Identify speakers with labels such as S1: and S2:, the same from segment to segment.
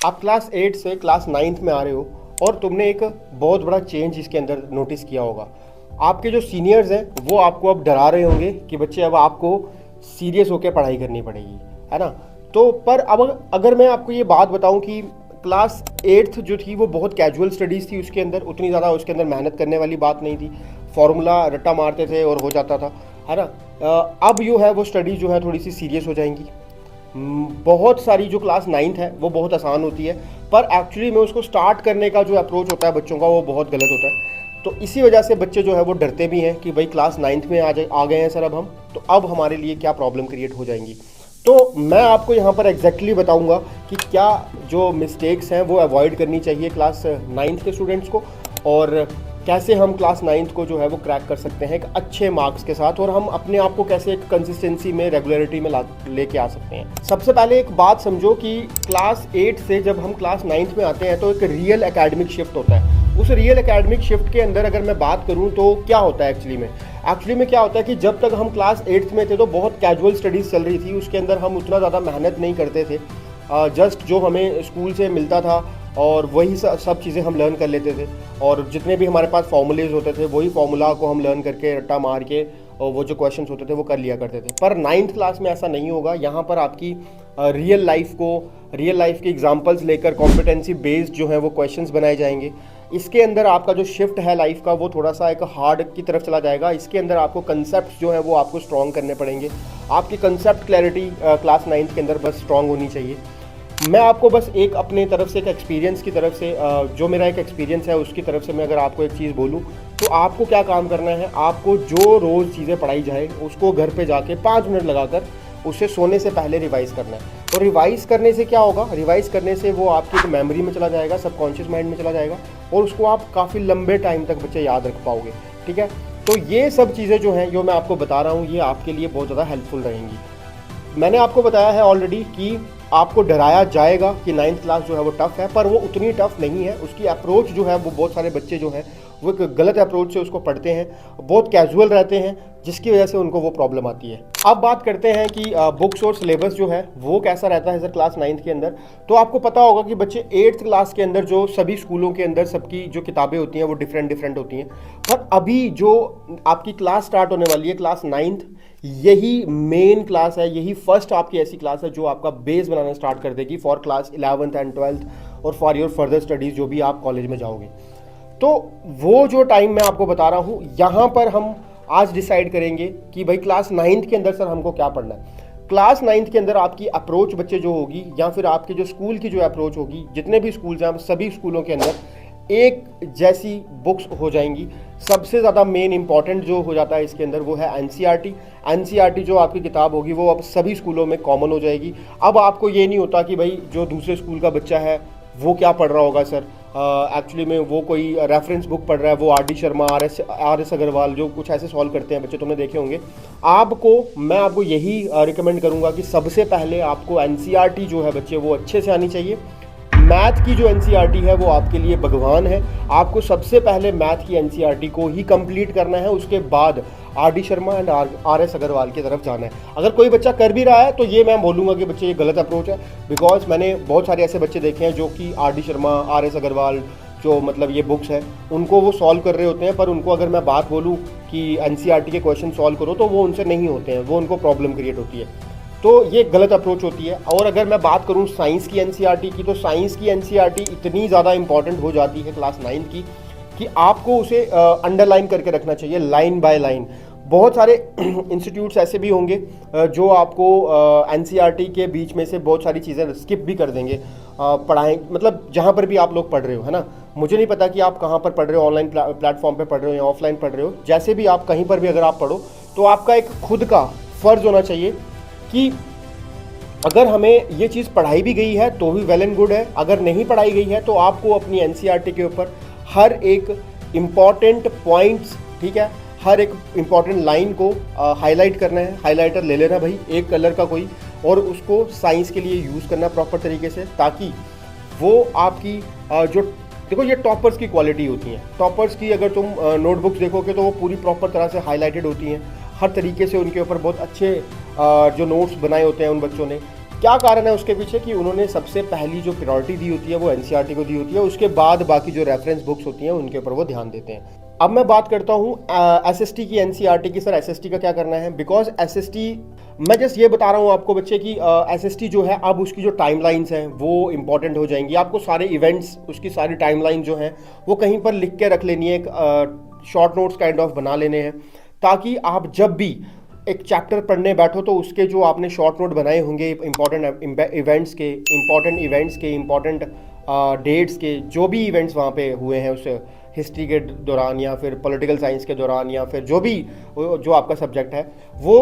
S1: आप क्लास 8 से class 9th में आ रहे हो और तुमने एक बहुत बड़ा चेंज इसके अंदर नोटिस किया होगा। आपके जो सीनियर्स हैं वो आपको अब डरा रहे होंगे कि बच्चे अब आपको सीरियस होकर पढ़ाई करनी पड़ेगी, है ना। तो पर अब अगर मैं आपको ये बात बताऊं कि क्लास 8th जो थी वो बहुत कैजुअल स्टडीज़ थी, उसके अंदर उतनी ज़्यादा उसके अंदर मेहनत करने वाली बात नहीं थी, फॉर्मूला रट्टा मारते थे और हो जाता था, है ना। अब जो है वो स्टडी जो है थोड़ी सी सीरियस हो जाएंगी। बहुत सारी जो क्लास 9th है वो बहुत आसान होती है, पर एक्चुअली में उसको स्टार्ट करने का जो अप्रोच होता है बच्चों का वो बहुत गलत होता है। तो इसी वजह से बच्चे जो है वो डरते भी हैं कि भाई क्लास 9th में आ गए हैं सर अब हम, तो अब हमारे लिए क्या प्रॉब्लम क्रिएट हो जाएंगी। तो मैं आपको यहाँ पर एग्जैक्टली बताऊँगा कि क्या जो मिस्टेक्स हैं वो अवॉइड करनी चाहिए क्लास 9th के स्टूडेंट्स को, और कैसे हम क्लास 9th को जो है वो क्रैक कर सकते हैं एक अच्छे मार्क्स के साथ, और हम अपने आप को कैसे एक कंसिस्टेंसी में, रेगुलरिटी में लेके आ सकते हैं। सबसे पहले एक बात समझो कि क्लास 8 से जब हम क्लास 9th में आते हैं तो एक रियल एकेडमिक शिफ्ट होता है। उस रियल एकेडमिक शिफ्ट के अंदर अगर मैं बात करूं तो क्या होता है एक्चुअली में क्या होता है कि जब तक हम क्लास 8th में थे तो बहुत कैजुअल स्टडीज़ चल रही थी, उसके अंदर हम उतना ज़्यादा मेहनत नहीं करते थे। जस्ट जो हमें स्कूल से मिलता था और वही सब चीज़ें हम लर्न कर लेते थे, और जितने भी हमारे पास फॉर्मूलेज होते थे वही फार्मूला को हम लर्न करके रट्टा मार के और वो जो क्वेश्चंस होते थे वो कर लिया करते थे। पर 9th क्लास में ऐसा नहीं होगा। यहाँ पर आपकी रियल लाइफ के एग्जांपल्स लेकर कॉम्पिटेंसी बेस्ड जो है वो क्वेश्चंस बनाए जाएंगे। इसके अंदर आपका जो शिफ्ट है लाइफ का वो थोड़ा सा एक हार्ड की तरफ चला जाएगा। इसके अंदर आपको कंसेप्ट जो है वो आपको स्ट्रॉन्ग करने पड़ेंगे। आपकी कंसेप्ट क्लैरिटी क्लास 9th के अंदर बस स्ट्रॉन्ग होनी चाहिए। मैं आपको बस एक अपने तरफ से एक एक्सपीरियंस की तरफ से जो मेरा एक एक्सपीरियंस है उसकी तरफ से मैं अगर आपको एक चीज़ बोलूँ तो आपको क्या काम करना है, आपको जो रोज़ चीज़ें पढ़ाई जाए उसको घर पे जाके 5 मिनट लगाकर उसे सोने से पहले रिवाइज़ करना है। और रिवाइज़ करने से क्या होगा, रिवाइज़ करने से वो आपकी मेमोरी में चला जाएगा, सबकॉन्शियस माइंड में चला जाएगा, और उसको आप काफ़ी लंबे टाइम तक बच्चे याद रख पाओगे। ठीक है, तो ये सब चीज़ें जो हैं जो मैं आपको बता रहा हूँ ये आपके लिए बहुत ज़्यादा हेल्पफुल रहेंगी। मैंने आपको बताया है ऑलरेडी कि आपको डराया जाएगा कि 9th क्लास जो है वो टफ़ है, पर वो उतनी टफ़ नहीं है। उसकी अप्रोच जो है वो बहुत सारे बच्चे जो हैं वो एक गलत अप्रोच से उसको पढ़ते हैं, बहुत कैजुअल रहते हैं, जिसकी वजह से उनको वो प्रॉब्लम आती है। अब बात करते हैं कि बुक्स और सिलेबस जो है वो कैसा रहता है सर क्लास 9th के अंदर। तो आपको पता होगा कि बच्चे 8th क्लास के अंदर जो सभी स्कूलों के अंदर सबकी जो किताबें होती हैं वो डिफरेंट होती हैं, पर अभी जो आपकी क्लास स्टार्ट होने वाली है क्लास 9th, यही मेन क्लास है, यही फर्स्ट आपकी ऐसी क्लास है जो आपका बेस बनाना स्टार्ट कर देगी for class 11th and 12th और फॉर योर फर्दर स्टडीज़ जो भी आप कॉलेज में जाओगे। तो वो जो टाइम मैं आपको बता रहा हूँ यहाँ पर हम आज डिसाइड करेंगे कि भाई क्लास 9th के अंदर सर हमको क्या पढ़ना है। क्लास 9th के अंदर आपकी अप्रोच बच्चे जो होगी, या फिर आपके जो स्कूल की जो अप्रोच होगी, जितने भी स्कूल्स हैं सभी स्कूलों के अंदर एक जैसी बुक्स हो जाएंगी। सबसे ज़्यादा मेन इंपॉर्टेंट जो हो जाता है इसके अंदर वो है एनसीईआरटी जो आपकी किताब होगी वो अब सभी स्कूलों में कॉमन हो जाएगी। अब आपको ये नहीं होता कि भाई जो दूसरे स्कूल का बच्चा है वो क्या पढ़ रहा होगा सर, एक्चुअली में वो कोई रेफरेंस बुक पढ़ रहा है, वो R D. Sharma, R S Agarwal जो कुछ ऐसे सॉल्व करते हैं बच्चे, तुमने देखे होंगे। मैं आपको यही रिकमेंड करूँगा कि सबसे पहले आपको एनसीईआरटी जो है बच्चे वो अच्छे से आनी चाहिए। मैथ की जो एनसीईआरटी है वो आपके लिए भगवान है। आपको सबसे पहले मैथ की एनसीईआरटी को ही कंप्लीट करना है, उसके बाद R D. Sharma and R S. Agarwal की तरफ जाना है। अगर कोई बच्चा कर भी रहा है तो ये मैं बोलूँगा कि बच्चे ये गलत अप्रोच है, बिकॉज मैंने बहुत सारे ऐसे बच्चे देखे हैं जो कि आर.डी. शर्मा, आर.एस. अग्रवाल जो मतलब ये बुक्स है उनको वो सॉल्व कर रहे होते हैं, पर उनको अगर मैं बात बोलूँ कि एनसीईआरटी के क्वेश्चन सॉल्व करो तो वो उनसे नहीं होते हैं, वो उनको प्रॉब्लम क्रिएट होती है। तो ये गलत अप्रोच होती है। और अगर मैं बात करूं साइंस की एनसीईआरटी की, तो साइंस की एनसीईआरटी इतनी ज़्यादा इंपॉर्टेंट हो जाती है क्लास 9th की कि आपको उसे अंडरलाइन करके रखना चाहिए लाइन बाय लाइन। बहुत सारे इंस्टीट्यूट्स ऐसे भी होंगे जो आपको एनसीईआरटी के बीच में से बहुत सारी चीज़ें स्किप भी कर देंगे पढ़ाएं, मतलब जहाँ पर भी आप लोग पढ़ रहे हो, है ना। मुझे नहीं पता कि आप कहाँ पर पढ़ रहे हो, ऑनलाइन प्लेटफॉर्म पर पढ़ रहे हो या ऑफलाइन पढ़ रहे हो, जैसे भी आप कहीं पर भी अगर आप पढ़ो तो आपका एक खुद का फ़र्ज़ होना चाहिए कि अगर हमें ये चीज़ पढ़ाई भी गई है तो भी वेल एंड गुड है, अगर नहीं पढ़ाई गई है तो आपको अपनी एनसीईआरटी के ऊपर हर एक इम्पॉर्टेंट पॉइंट्स, ठीक है, हर एक इम्पॉर्टेंट लाइन को हाईलाइट करना है। हाईलाइटर ले लेना भाई एक कलर का कोई, और उसको साइंस के लिए यूज़ करना प्रॉपर तरीके से, ताकि वो आपकी जो देखो ये टॉपर्स की क्वालिटी होती है। टॉपर्स की अगर तुम नोटबुक्स देखोगे तो वो पूरी प्रॉपर तरह से हाईलाइटेड होती हैं, हर तरीके से उनके ऊपर बहुत अच्छे जो नोट्स बनाए होते हैं उन बच्चों ने। क्या कारण है उसके पीछे कि उन्होंने सबसे पहली जो प्रायोरिटी दी होती है वो एनसीईआरटी को दी होती है, उसके बाद बाकी जो रेफरेंस बुक्स होती हैं उनके ऊपर वो ध्यान देते हैं। अब मैं बात करता हूँ एसएसटी की, एनसीईआरटी की। सर एसएसटी का क्या करना है? बिकॉज एसएसटी, मैं जस्ट ये बता रहा हूँ आपको बच्चे कि एसएसटी जो है अब उसकी जो टाइमलाइंस हैं वो इंपॉर्टेंट हो जाएंगी। आपको सारे इवेंट्स, उसकी सारी टाइमलाइन जो है वो कहीं पर लिख के रख लेनी है, एक शॉर्ट नोट्स काइंड ऑफ बना लेने हैं, ताकि आप जब भी एक चैप्टर पढ़ने बैठो तो उसके जो आपने शॉर्ट नोट बनाए होंगे इंपॉर्टेंट इवेंट्स के, इंपॉर्टेंट डेट्स के, जो भी इवेंट्स वहाँ पे हुए हैं उस हिस्ट्री के दौरान या फिर पॉलिटिकल साइंस के दौरान या फिर जो भी जो आपका सब्जेक्ट है, वो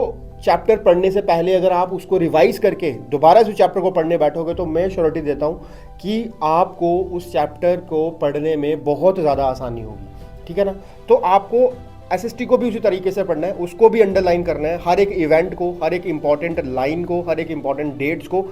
S1: चैप्टर पढ़ने से पहले अगर आप उसको रिवाइज करके दोबारा से चैप्टर को पढ़ने बैठोगे तो मैं श्योरिटी देता हूँ कि आपको उस चैप्टर को पढ़ने में बहुत ज़्यादा आसानी होगी। ठीक है ना? तो आपको एसएसटी को भी उसी तरीके से पढ़ना है, उसको भी अंडरलाइन करना है, हर एक इवेंट को, हर एक इंपॉर्टेंट लाइन को, हर एक इंपॉर्टेंट डेट्स को,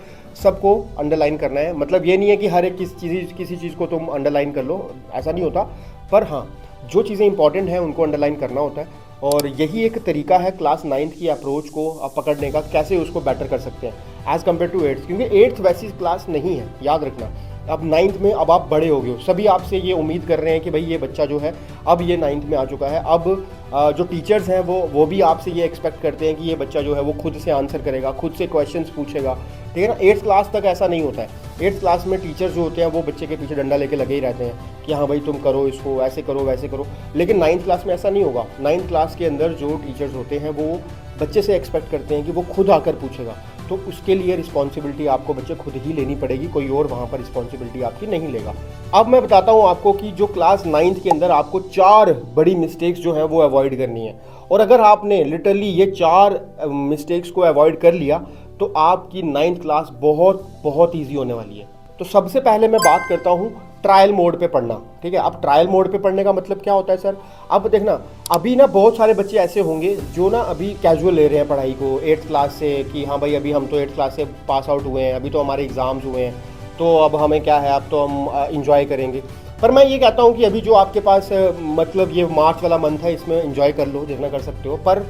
S1: सबको अंडरलाइन करना है। मतलब ये नहीं है कि हर एक किसी चीज़ को तुम अंडरलाइन कर लो, ऐसा नहीं होता। पर हाँ, जो चीज़ें इंपॉर्टेंट हैं उनको अंडरलाइन करना होता है, और यही एक तरीका है क्लास 9th की अप्रोच को पकड़ने का, कैसे उसको बेटर कर सकते हैं एज़ कम्पेयर टू 8th। क्योंकि 8th वैसी क्लास नहीं है, याद रखना। अब 9th में अब आप बड़े हो गए हो, सभी आपसे ये उम्मीद कर रहे हैं कि भाई ये बच्चा जो है अब ये 9th में आ चुका है। अब जो टीचर्स हैं वो भी आपसे ये एक्सपेक्ट करते हैं कि ये बच्चा जो है वो खुद से आंसर करेगा, खुद से क्वेश्चंस पूछेगा। ठीक है ना? 8th क्लास तक ऐसा नहीं होता है। 8th क्लास में टीचर्स जो होते हैं वो बच्चे के पीछे डंडा लेके लगे ही रहते हैं कि हाँ भाई तुम करो इसको, ऐसे करो वैसे करो। लेकिन 9th क्लास में ऐसा नहीं होगा। 9th क्लास के अंदर जो टीचर्स होते हैं वो बच्चे से एक्सपेक्ट करते हैं कि वो खुद आकर पूछेगा। तो उसके लिए रिस्पॉन्सिबिलिटी आपको बच्चे खुद ही लेनी पड़ेगी, कोई और वहाँ पर रिस्पॉन्सिबिलिटी आपकी नहीं लेगा। अब मैं बताता हूँ आपको कि जो क्लास 9th के अंदर आपको 4 बड़ी मिस्टेक्स जो हैं वो अवॉइड करनी है, और अगर आपने लिटरली ये 4 मिस्टेक्स को अवॉइड कर लिया तो आपकी 9th क्लास बहुत बहुत ईजी होने वाली है। तो सबसे पहले मैं बात करता हूँ ट्रायल मोड पे पढ़ना। ठीक है? अब ट्रायल मोड पे पढ़ने का मतलब क्या होता है सर? अब देखना, अभी ना बहुत सारे बच्चे ऐसे होंगे जो ना अभी कैजुअल ले रहे हैं पढ़ाई को 8th क्लास से, कि हाँ भाई अभी हम तो 8th क्लास से पास आउट हुए हैं, अभी तो हमारे एग्ज़ाम्स हुए हैं, तो अब हमें क्या है, अब तो हम इंजॉय करेंगे। पर मैं ये कहता हूँ कि अभी जो आपके पास मतलब ये मार्च वाला मंथ है, इसमें इंजॉय कर लो जितना कर सकते हो, पर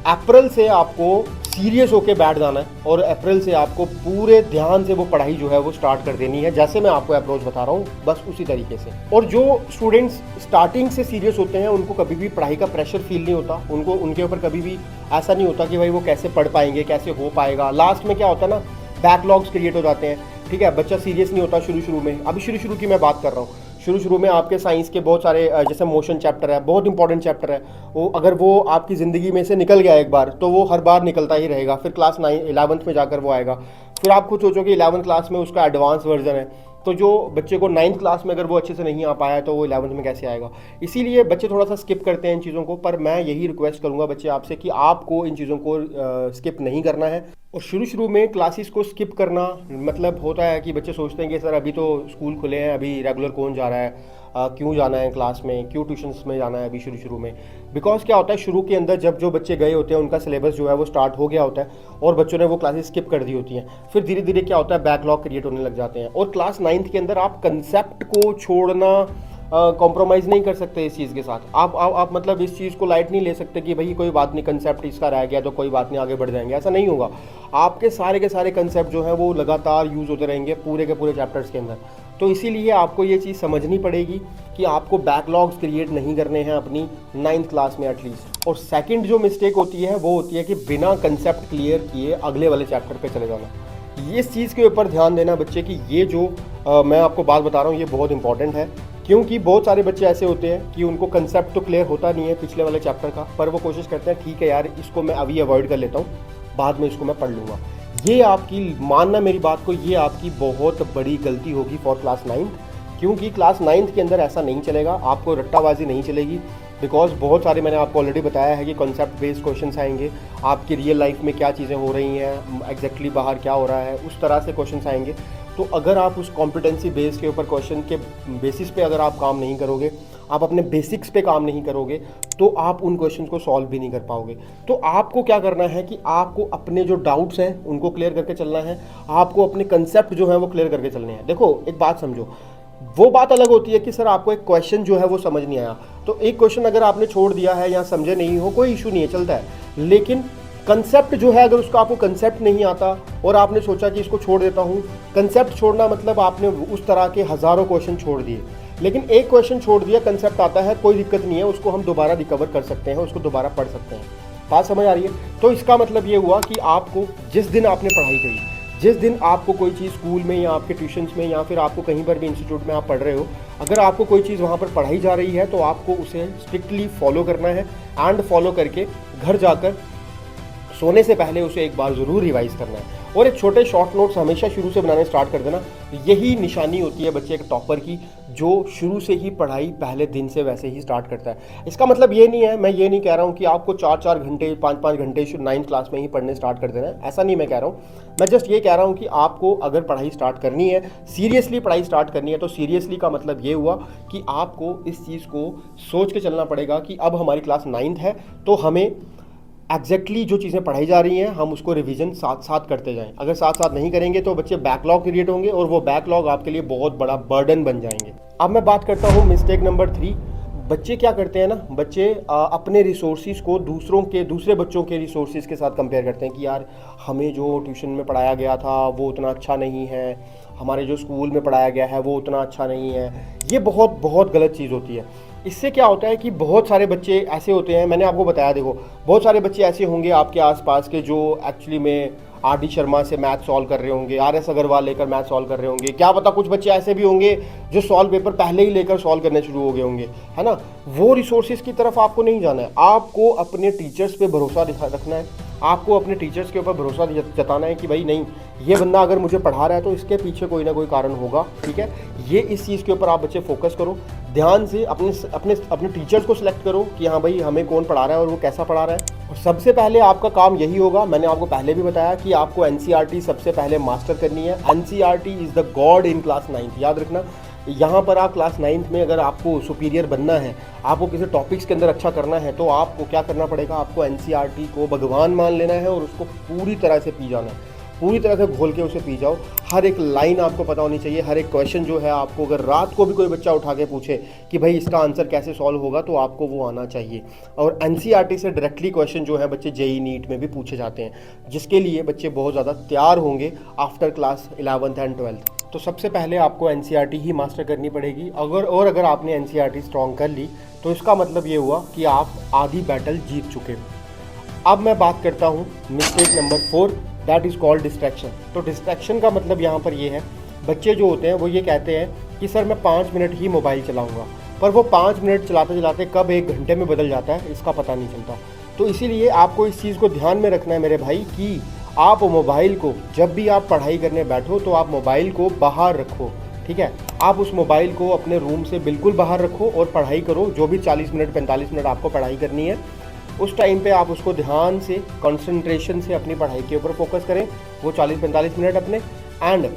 S1: अप्रैल से आपको सीरियस होके बैठ जाना है, और अप्रैल से आपको पूरे ध्यान से वो पढ़ाई जो है वो स्टार्ट कर देनी है, जैसे मैं आपको अप्रोच बता रहा हूँ बस उसी तरीके से। और जो स्टूडेंट्स स्टार्टिंग से सीरियस होते हैं उनको कभी भी पढ़ाई का प्रेशर फील नहीं होता, उनको उनके ऊपर कभी भी ऐसा नहीं होता कि भाई वो कैसे पढ़ पाएंगे, कैसे हो पाएगा। लास्ट में क्या होता है ना, बैकलॉग्स क्रिएट हो जाते हैं। ठीक है? बच्चा सीरियस नहीं होता शुरू में। अभी शुरू की मैं बात कर रहा हूँ। शुरू में आपके साइंस के बहुत सारे जैसे मोशन चैप्टर है, बहुत इंपॉर्टेंट चैप्टर है, वो अगर वो आपकी ज़िंदगी में से निकल गया एक बार तो वो हर बार निकलता ही रहेगा। फिर क्लास 11th में जाकर वो आएगा। फिर आप खुद सोचो कि 11th क्लास में उसका एडवांस वर्जन है, तो जो बच्चे को 9th क्लास में अगर वो अच्छे से नहीं आ पाया तो वो 11th में कैसे आएगा? इसीलिए बच्चे थोड़ा सा स्किप करते हैं इन चीज़ों को। पर मैं यही रिक्वेस्ट करूँगा बच्चे आपसे कि आपको इन चीज़ों को स्किप नहीं करना है। और शुरू में क्लासेस को स्किप करना मतलब होता है कि बच्चे सोचते हैं कि सर अभी तो स्कूल खुले हैं, अभी रेगुलर कौन जा रहा है, क्यों जाना है क्लास में, क्यों ट्यूशन्स में जाना है अभी शुरू में। बिकॉज क्या होता है, शुरू के अंदर जब जो बच्चे गए होते हैं उनका सिलेबस जो है वो स्टार्ट हो गया होता है और बच्चों ने वो क्लासेस स्किप कर दी होती हैं। फिर धीरे धीरे क्या होता है, बैकलॉग क्रिएट होने लग जाते हैं। और क्लास 9th के अंदर आप कंसेप्ट को छोड़ना कॉम्प्रोमाइज़ नहीं कर सकते इस चीज़ के साथ। आप मतलब इस चीज़ को लाइट नहीं ले सकते कि भाई कोई बात नहीं, कंसेप्ट इसका रह गया तो कोई बात नहीं, आगे बढ़ जाएंगे। ऐसा नहीं होगा। आपके सारे के सारे कंसेप्ट जो हैं वो लगातार यूज़ होते रहेंगे पूरे के पूरे चैप्टर्स के अंदर। तो इसीलिए आपको ये चीज़ समझनी पड़ेगी कि आपको बैकलॉग्स क्रिएट नहीं करने हैं अपनी 9th क्लास में एटलीस्ट। और सेकंड जो मिस्टेक होती है वो होती है कि बिना कंसेप्ट क्लियर किए अगले वाले चैप्टर पे चले जाना। इस चीज़ के ऊपर ध्यान देना बच्चे कि ये जो मैं आपको बात बता रहा हूँ ये बहुत इंपॉर्टेंट है। क्योंकि बहुत सारे बच्चे ऐसे होते हैं कि उनको कंसेप्ट तो क्लियर होता नहीं है पिछले वाले चैप्टर का, पर वो कोशिश करते हैं ठीक है यार इसको मैं अभी अवॉइड कर लेता हूँ, बाद में इसको मैं पढ़ लूँगा। ये आपकी, मानना मेरी बात को, ये आपकी बहुत बड़ी गलती होगी फॉर क्लास 9th। क्योंकि क्लास 9th के अंदर ऐसा नहीं चलेगा, आपको रट्टाबाजी नहीं चलेगी। बिकॉज बहुत सारे, मैंने आपको ऑलरेडी बताया है कि कॉन्सेप्ट बेस्ड क्वेश्चंस आएंगे, आपकी रियल लाइफ में क्या चीज़ें हो रही हैं, एग्जैक्टली बाहर क्या हो रहा है, उस तरह से क्वेश्चंस आएंगे। तो अगर आप उस कॉम्पिटेंसी बेस के ऊपर, क्वेश्चन के बेसिस पे अगर आप काम नहीं करोगे, आप अपने बेसिक्स पे काम नहीं करोगे, तो आप उन क्वेश्चन को सॉल्व भी नहीं कर पाओगे। तो आपको क्या करना है कि आपको अपने जो डाउट्स हैं उनको क्लियर करके चलना है, आपको अपने कंसेप्ट जो है वो क्लियर करके चलने हैं। देखो एक बात समझो, वो बात अलग होती है कि सर आपको एक क्वेश्चन जो है वो समझ नहीं आया, तो एक क्वेश्चन अगर आपने छोड़ दिया है या समझे नहीं हो, कोई इशू नहीं है, चलता है। लेकिन कंसेप्ट जो है, अगर उसका आपको कंसेप्ट नहीं आता और आपने सोचा कि इसको छोड़ देता हूँ, कंसेप्ट छोड़ना मतलब आपने उस तरह के हज़ारों क्वेश्चन छोड़ दिए। लेकिन एक क्वेश्चन छोड़ दिया, कंसेप्ट आता है, कोई दिक्कत नहीं है, उसको हम दोबारा रिकवर कर सकते हैं, उसको दोबारा पढ़ सकते हैं। बात समझ आ रही है? तो इसका मतलब ये हुआ कि आपको जिस दिन आपने पढ़ाई करी, जिस दिन आपको कोई चीज़ स्कूल में या आपके ट्यूशन्स में या फिर आपको कहीं पर भी इंस्टीट्यूट में आप पढ़ रहे हो, अगर आपको कोई चीज़ वहाँ पर पढ़ाई जा रही है तो आपको उसे स्ट्रिक्टली फॉलो करना है, एंड फॉलो करके घर जाकर सोने से पहले उसे एक बार ज़रूर रिवाइज़ करना है। और एक छोटे शॉर्ट नोट्स हमेशा शुरू से बनाने स्टार्ट कर देना। यही निशानी होती है बच्चे के टॉपर की, जो शुरू से ही पढ़ाई पहले दिन से वैसे ही स्टार्ट करता है। इसका मतलब ये नहीं है, मैं ये नहीं कह रहा हूँ कि आपको 4-4 घंटे 5-5 घंटे 9th क्लास में ही पढ़ने स्टार्ट कर देना है, ऐसा नहीं मैं कह रहा हूँ। मैं जस्ट ये कह रहा हूँ कि आपको अगर पढ़ाई स्टार्ट करनी है, सीरियसली पढ़ाई स्टार्ट करनी है, तो सीरियसली का मतलब ये हुआ कि आपको इस चीज़ को सोच के चलना पड़ेगा कि अब हमारी क्लास 9th है, तो हमें एग्जैक्टली जो चीज़ें पढ़ाई जा रही हैं हम उसको रिवीजन साथ साथ करते जाएं। अगर साथ साथ नहीं करेंगे तो बच्चे बैकलॉग क्रिएट होंगे और वो बैकलॉग आपके लिए बहुत बड़ा बर्डन बन जाएंगे। अब मैं बात करता हूँ मिस्टेक नंबर 3। बच्चे क्या करते हैं ना, बच्चे अपने रिसोर्सिस को दूसरे बच्चों के रिसोर्सिस के साथ कंपेयर करते हैं कि यार हमें जो ट्यूशन में पढ़ाया गया था वो उतना अच्छा नहीं है, हमारे जो स्कूल में पढ़ाया गया है वो उतना अच्छा नहीं है। ये बहुत बहुत गलत चीज़ होती है। इससे क्या होता है कि बहुत सारे बच्चे ऐसे होते हैं, मैंने आपको बताया, देखो बहुत सारे बच्चे ऐसे होंगे आपके आसपास के जो एक्चुअली में आर डी शर्मा से मैथ सॉल्व कर रहे होंगे, आर एस अग्रवाल लेकर मैथ सॉल्व कर रहे होंगे, क्या पता कुछ बच्चे ऐसे भी होंगे जो सॉल्व पेपर पहले ही लेकर सॉल्व करने शुरू हो गए होंगे, है ना। वो रिसोर्सेज की तरफ आपको नहीं जाना है, आपको अपने टीचर्स पे भरोसा रखना है, आपको अपने टीचर्स के ऊपर भरोसा जताना है कि भाई नहीं, ये बंदा अगर मुझे पढ़ा रहा है तो इसके पीछे कोई ना कोई कारण होगा, ठीक है। ये इस चीज़ के ऊपर आप बच्चे फोकस करो, ध्यान से अपने टीचर्स को सिलेक्ट करो कि हाँ भाई हमें कौन पढ़ा रहा है और वो कैसा पढ़ा रहा है। और सबसे पहले आपका काम यही होगा, मैंने आपको पहले भी बताया कि आपको एनसीईआरटी सबसे पहले मास्टर करनी है। NCERT is the God in class 9th, याद रखना। यहाँ पर आप क्लास 9th में अगर आपको सुपीरियर बनना है, आपको किसी टॉपिक्स के अंदर अच्छा करना है, तो आपको क्या करना पड़ेगा, आपको एनसीईआरटी को भगवान मान लेना है और उसको पूरी तरह से पी जाना है, पूरी तरह से घोल के उसे पी जाओ। हर एक लाइन आपको पता होनी चाहिए, हर एक क्वेश्चन जो है आपको, अगर रात को भी कोई बच्चा उठा के पूछे कि भाई इसका आंसर कैसे सॉल्व होगा, तो आपको वो आना चाहिए। और एनसीईआरटी से डायरेक्टली क्वेश्चन जो है बच्चे जेईई नीट में भी पूछे जाते हैं, जिसके लिए बच्चे बहुत ज़्यादा तैयार होंगे after class 11th and 12th। तो सबसे पहले आपको एनसीईआरटी ही मास्टर करनी पड़ेगी। अगर आपने एनसीईआरटी स्ट्रॉन्ग कर ली तो इसका मतलब ये हुआ कि आप आधी बैटल जीत चुके हो। अब मैं बात करता हूँ mistake number 4, that is called distraction. तो डिस्ट्रैक्शन का मतलब यहाँ पर ये है, बच्चे जो होते हैं वो ये कहते हैं कि सर मैं 5 मिनट ही मोबाइल चलाऊँगा, पर वो 5 मिनट चलाते चलाते कब 1 घंटे में बदल जाता है इसका पता नहीं चलता। तो इसीलिए आपको इस चीज़ को ध्यान में रखना है मेरे भाई कि आप मोबाइल को, जब भी आप पढ़ाई करने बैठो तो आप मोबाइल को बाहर रखो, ठीक है। आप उस मोबाइल को अपने रूम से बिल्कुल बाहर रखो और पढ़ाई करो। जो भी 40 मिनट 45 मिनट आपको पढ़ाई करनी है, उस टाइम पे आप उसको ध्यान से, कंसंट्रेशन से अपनी पढ़ाई के ऊपर फोकस करें, वो 40-45 मिनट अपने। एंड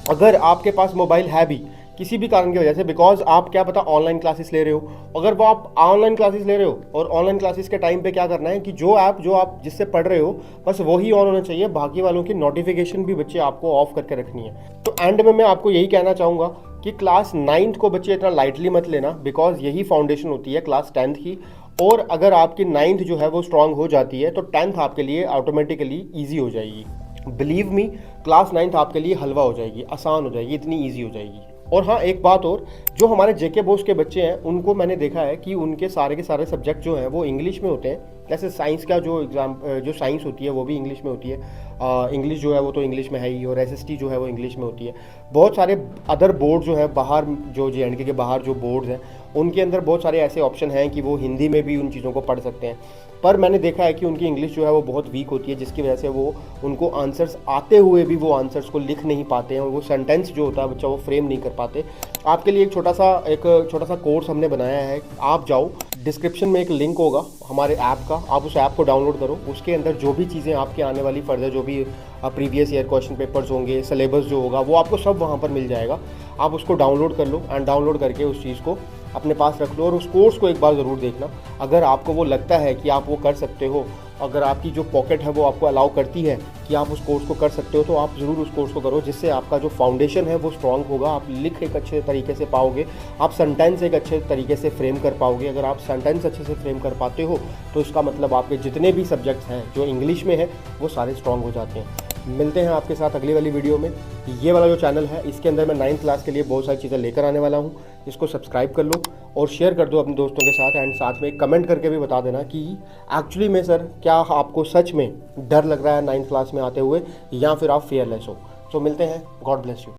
S1: अगर आपके पास मोबाइल है भी किसी भी कारण की वजह से, बिकॉज आप क्या पता ऑनलाइन क्लासेस ले रहे हो, अगर वो आप ऑनलाइन क्लासेस ले रहे हो और ऑनलाइन क्लासेस के टाइम पे क्या करना है कि जो आप जिससे पढ़ रहे हो बस वही ऑन होना चाहिए, बाकी वालों की नोटिफिकेशन भी बच्चे आपको ऑफ करके रखनी है। तो एंड में मैं आपको यही कहना चाहूँगा कि क्लास 9th को बच्चे इतना लाइटली मत लेना, बिकॉज यही फाउंडेशन होती है क्लास 10th की। और अगर आपकी 9th जो है वो स्ट्रांग हो जाती है तो 10th आपके लिए ऑटोमेटिकली ईजी हो जाएगी। बिलीव मी, क्लास 9th आपके लिए हलवा हो जाएगी, आसान हो जाएगी, इतनी ईजी हो जाएगी। और हाँ, एक बात और, जो हमारे जेके बोस के बच्चे हैं उनको मैंने देखा है कि उनके सारे के सारे सब्जेक्ट जो हैं वो इंग्लिश में होते हैं। जैसे साइंस का जो साइंस होती है वो भी इंग्लिश में होती है, इंग्लिश जो है वो तो इंग्लिश में है ही, और एसएसटी जो है वो इंग्लिश में होती है। बहुत सारे अदर बोर्ड जो है बाहर, जो जेएंडके के बाहर जो बोर्ड्स हैं, उनके अंदर बहुत सारे ऐसे ऑप्शन हैं कि वो हिंदी में भी उन चीज़ों को पढ़ सकते हैं। पर मैंने देखा है कि उनकी इंग्लिश जो है वो बहुत वीक होती है, जिसकी वजह से उनको आंसर्स आते हुए भी वो आंसर्स को लिख नहीं पाते हैं, और वो सेंटेंस जो होता है बच्चा वो फ्रेम नहीं कर पाते। आपके लिए एक छोटा सा कोर्स हमने बनाया है, आप जाओ, डिस्क्रिप्शन में एक लिंक होगा हमारे ऐप का, आप उस ऐप को डाउनलोड करो। उसके अंदर जो भी चीज़ें आपके आने वाली फर्दर जो भी प्रीवियस ईयर क्वेश्चन पेपर्स होंगे, सिलेबस जो होगा, वो आपको सब वहाँ पर मिल जाएगा। आप उसको डाउनलोड कर लो, एंड डाउनलोड करके उस चीज़ को अपने पास रख लो, और उस कोर्स को एक बार ज़रूर देखना। अगर आपको वो लगता है कि आप वो कर सकते हो, अगर आपकी जो पॉकेट है वो आपको अलाउ करती है कि आप उस कोर्स को कर सकते हो, तो आप ज़रूर उस कोर्स को करो, जिससे आपका जो फाउंडेशन है वो स्ट्रांग होगा। आप लिख एक अच्छे तरीके से पाओगे, आप सेंटेंस एक अच्छे तरीके से फ्रेम कर पाओगे। अगर आप सेंटेंस अच्छे से फ्रेम कर पाते हो तो इसका मतलब आपके जितने भी सब्जेक्ट्स हैं जो इंग्लिश में है वो सारे स्ट्रांग हो जाते हैं। मिलते हैं आपके साथ अगली वाली वीडियो में। ये वाला जो चैनल है इसके अंदर मैं 9th क्लास के लिए बहुत सारी चीज़ें लेकर आने वाला हूँ। इसको सब्सक्राइब कर लो और शेयर कर दो अपने दोस्तों के साथ, एंड साथ में कमेंट करके भी बता देना कि एक्चुअली में सर क्या आपको सच में डर लग रहा है 9th क्लास में आते हुए, या फिर आप फेयरलेस हो। तो मिलते हैं, गॉड ब्लेस यू।